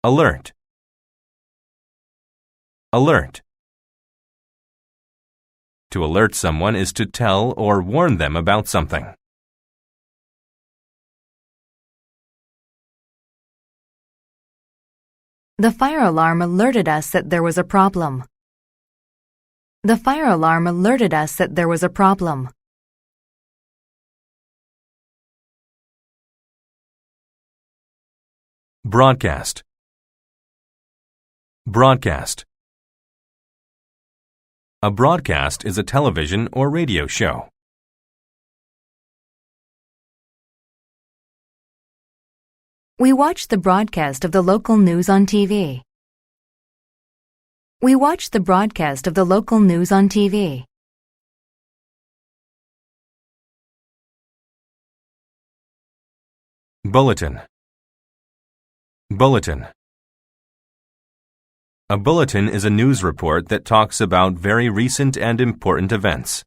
Alert. Alert. To alert someone is to tell or warn them about something. The fire alarm alerted us that there was a problem. The fire alarm alerted us that there was a problem. Broadcast. Broadcast. A broadcast is a television or radio show. We watched the broadcast of the local news on TV. We watched the broadcast of the local news on TV. Bulletin. Bulletin. A bulletin is a news report that talks about very recent and important events.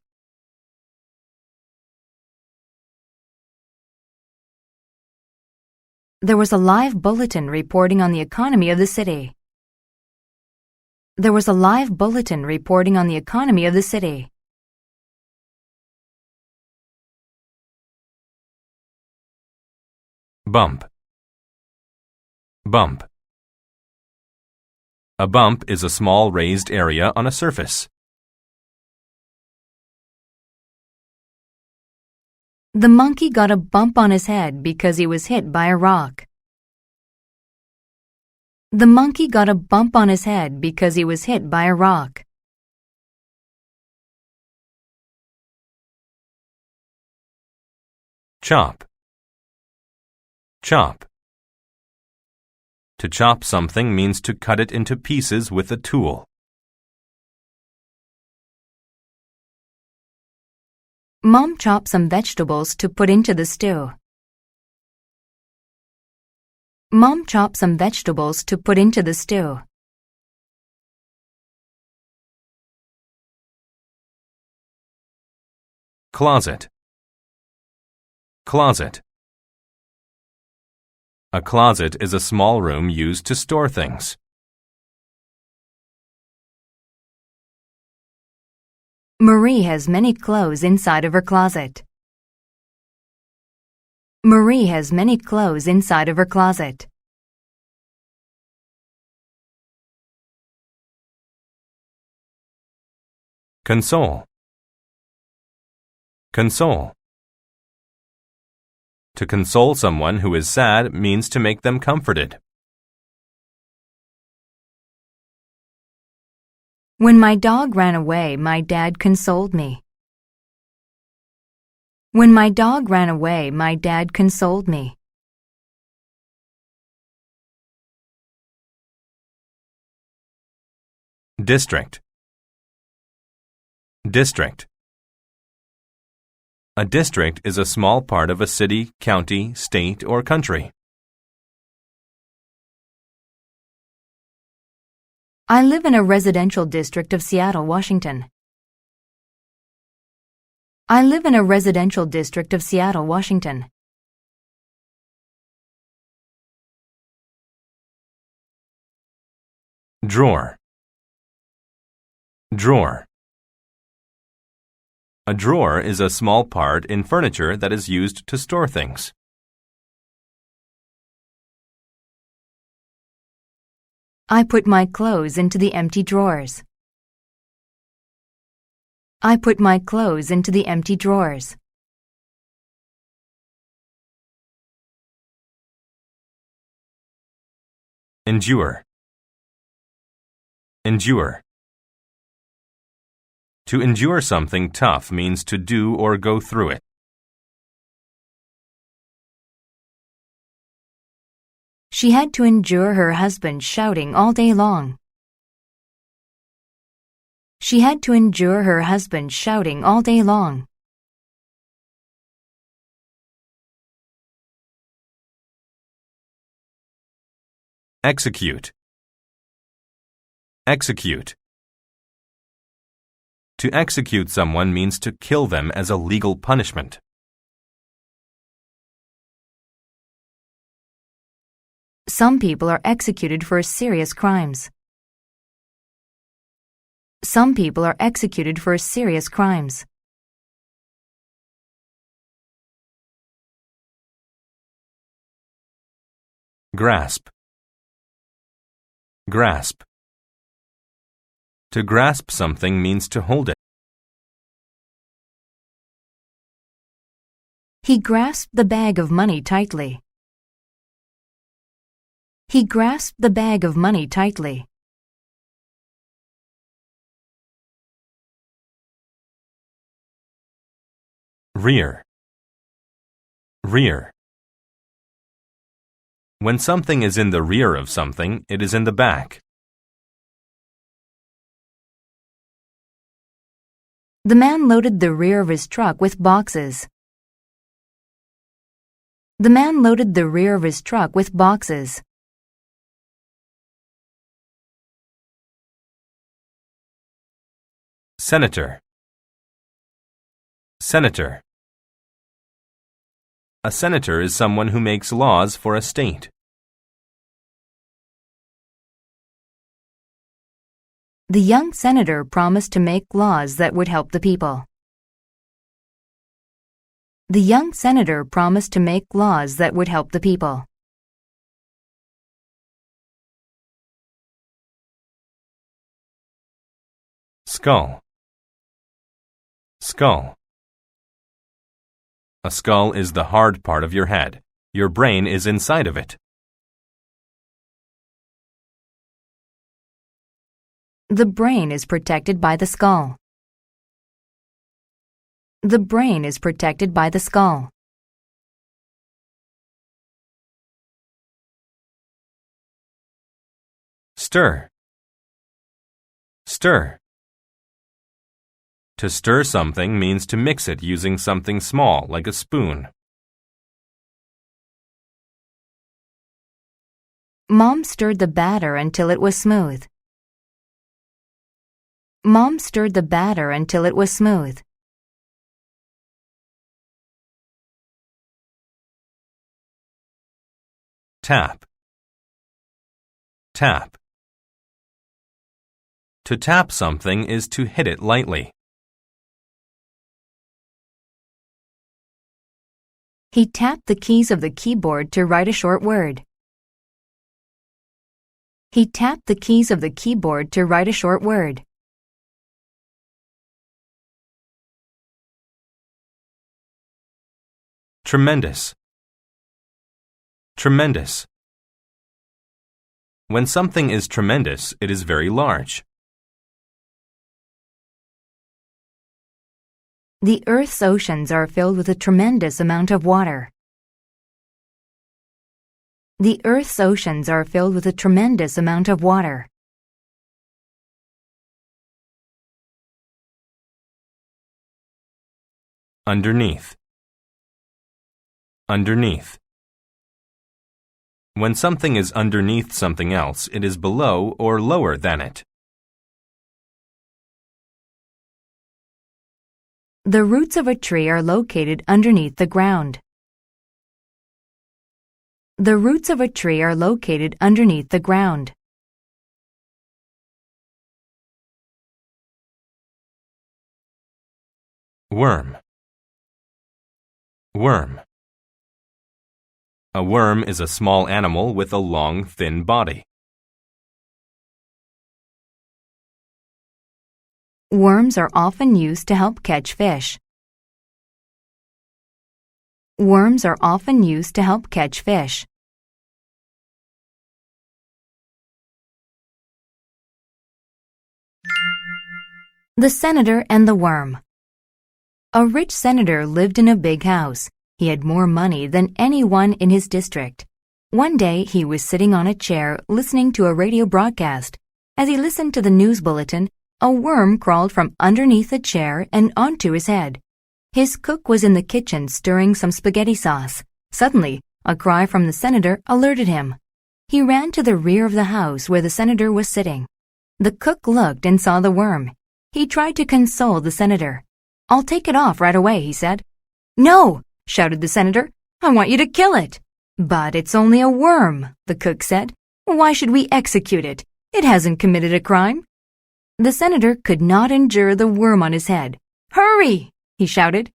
There was a live bulletin reporting on the economy of the city. There was a live bulletin reporting on the economy of the city. Bump. Bump. A bump is a small raised area on a surface. The monkey got a bump on his head because he was hit by a rock. The monkey got a bump on his head because he was hit by a rock. Chop. Chop. To chop something means to cut it into pieces with a tool. Mom chopped some vegetables to put into the stew. Mom chopped some vegetables to put into the stew. Closet. Closet. A closet is a small room used to store things. Marie has many clothes inside of her closet. Marie has many clothes inside of her closet. Console. Console. To console someone who is sad means to make them comforted. When my dog ran away, my dad consoled me. When my dog ran away, my dad consoled me. District. District. A district is a small part of a city, county, state, or country. I live in a residential district of Seattle, Washington. I live in a residential district of Seattle, Washington. Drawer. Drawer. A drawer is a small part in furniture that is used to store things. I put my clothes into the empty drawers. I put my clothes into the empty drawers. Endure. Endure. To endure something tough means to do or go through it. She had to endure her husband shouting all day long. She had to endure her husband shouting all day long. Execute. Execute. To execute someone means to kill them as a legal punishment. Some people are executed for serious crimes. Some people are executed for serious crimes. Grasp. Grasp. To grasp something means to hold it. He grasped the bag of money tightly. He grasped the bag of money tightly. Rear. Rear. When something is in the rear of something, it is in the back. The man loaded the rear of his truck with boxes. The man loaded the rear of his truck with boxes. Senator. Senator. A senator is someone who makes laws for a state. The young senator promised to make laws that would help the people. The young senator promised to make laws that would help the people. Skull. Skull. A skull is the hard part of your head. Your brain is inside of it. The brain is protected by the skull. The brain is protected by the skull. Stir. Stir. To stir something means to mix it using something small, like a spoon. Mom stirred the batter until it was smooth. Mom stirred the batter until it was smooth. Tap. Tap. To tap something is to hit it lightly. He tapped the keys of the keyboard to write a short word. He tapped the keys of the keyboard to write a short word. Tremendous. Tremendous. When something is tremendous, it is very large. The Earth's oceans are filled with a tremendous amount of water. The Earth's oceans are filled with a tremendous amount of water. Underneath. Underneath. When something is underneath something else, it is below or lower than it. The roots of a tree are located underneath the ground. The roots of a tree are located underneath the ground. Worm. Worm. A worm is a small animal with a long, thin body. Worms are often used to help catch fish. Worms are often used to help catch fish. The senator and the worm. A rich senator lived in a big house. He had more money than anyone in his district. One day, he was sitting on a chair listening to a radio broadcast. As he listened to the news bulletin, a worm crawled from underneath the chair and onto his head. His cook was in the kitchen stirring some spaghetti sauce. Suddenly, a cry from the senator alerted him. He ran to the rear of the house where the senator was sitting. The cook looked and saw the worm. He tried to console the senator. "I'll take it off right away," he said. "No!" shouted the senator. "I want you to kill it." But it's only a worm, the cook said. Why should we execute it? It hasn't committed a crime. The senator could not endure the worm on his head. Hurry! He shouted.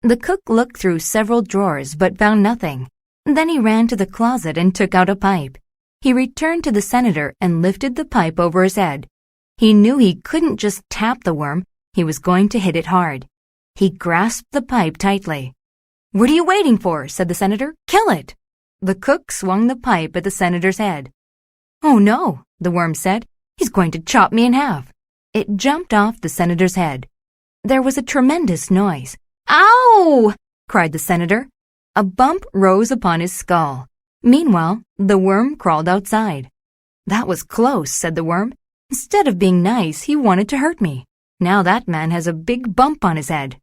The cook looked through several drawers but found nothing. Then he ran to the closet and took out a pipe. He returned to the senator and lifted the pipe over his head. He knew he couldn't just tap the worm. He was going to hit it hard. He grasped the pipe tightly. What are you waiting for? Said the senator. Kill it! The cook swung the pipe at the senator's head. Oh no, the worm said. He's going to chop me in half. It jumped off the senator's head. There was a tremendous noise. Ow! Cried the senator. A bump rose upon his skull. Meanwhile, the worm crawled outside. That was close, said the worm. Instead of being nice, he wanted to hurt me. Now that man has a big bump on his head.